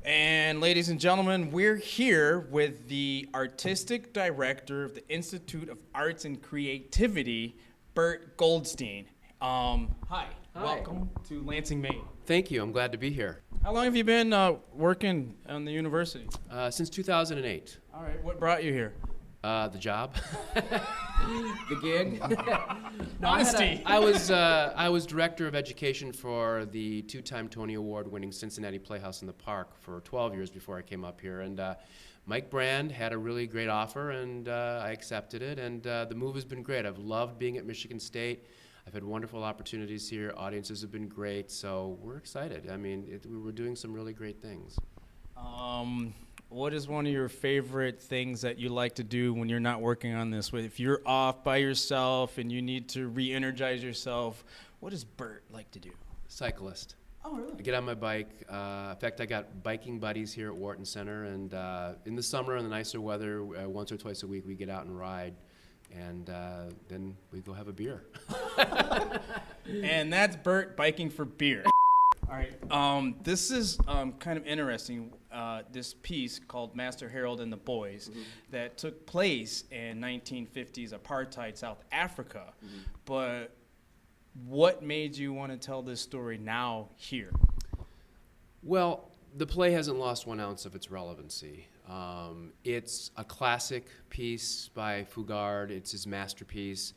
And ladies and gentlemen, we're here with the artistic director of the Institute of Arts and Creativity, Bert Goldstein. Hi, welcome to Lansing, Maine. Thank you. I'm glad to be here. How long have you been working on the university? Since 2008. All right, what brought you here? The job, the gig. Honesty. I was director of education for the two-time Tony Award-winning Cincinnati Playhouse in the Park for 12 years before I came up here. And Mike Brand had a really great offer, and I accepted it. And the move has been great. I've loved being at Michigan State. I've had wonderful opportunities here. Audiences have been great, so we're excited. I mean, we're doing some really great things. What is one of your favorite things that you like to do when you're not working on this? If you're off by yourself and you need to re-energize yourself, what does Bert like to do? Cyclist. Oh, really? I get on my bike. In fact, I got biking buddies here at Wharton Center, and in the summer and the nicer weather, once or twice a week, we get out and ride, and then we go have a beer. And that's Bert biking for beer. All right. This is kind of interesting. This piece called Master Harold and the Boys that took place in 1950s apartheid South Africa. But what made you want to tell this story now here? Well, the play hasn't lost 1 ounce of its relevancy. It's a classic piece by Fugard. It's his masterpiece.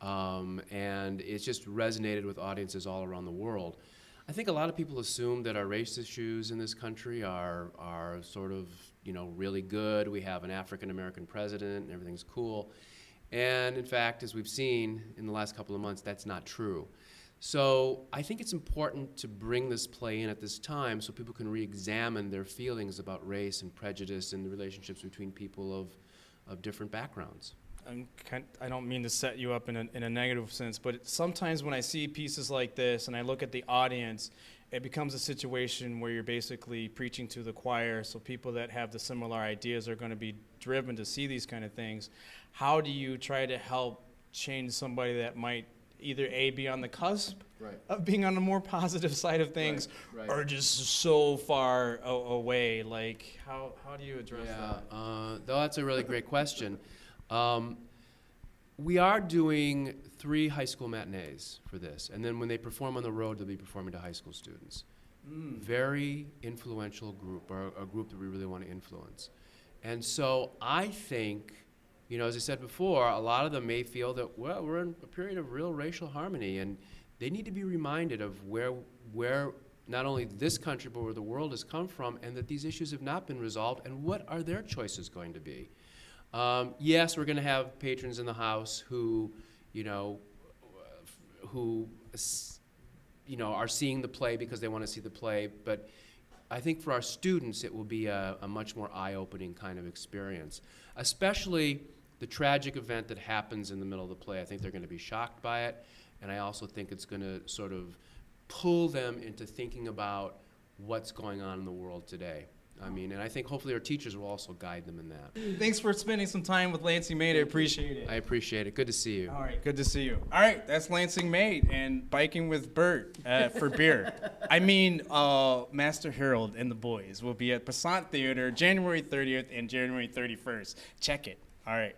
And it's just resonated with audiences all around the world. I think a lot of people assume that our race issues in this country are sort of, really good. We have an African-American president and everything's cool. And in fact, as we've seen in the last couple of months, that's not true. So I think it's important to bring this play in at this time so people can re-examine their feelings about race and prejudice and the relationships between people of different backgrounds. I don't mean to set you up in a negative sense, but sometimes when I see pieces like this and I look at the audience, it becomes a situation where you're basically preaching to the choir, so people that have the similar ideas are going to be driven to see these kind of things. How do you try to help change somebody that might either A, be on the cusp of being on the more positive side of things, or just so far away? Like, how do you address that? That's a really great question. We are doing 3 high school matinees for this, and then when they perform on the road, they'll be performing to high school students. Very influential group, or a group that we really want to influence. And so I think, as I said before, a lot of them may feel that, well, we're in a period of real racial harmony, and they need to be reminded of where not only this country, but where the world has come from, and that these issues have not been resolved, and what are their choices going to be. Yes, we're going to have patrons in the house who are seeing the play because they want to see the play. But I think for our students, it will be a much more eye-opening kind of experience, especially the tragic event that happens in the middle of the play. I think they're going to be shocked by it, and I also think it's going to sort of pull them into thinking about what's going on in the world today. And I think hopefully our teachers will also guide them in that. Thanks for spending some time with Lansing Maid. I appreciate it. I appreciate it. Good to see you. All right, good to see you. All right, that's Lansing Maid and Biking with Bert for beer. Master Harold and the Boys will be at Passant Theater January 30th and January 31st. Check it. All right.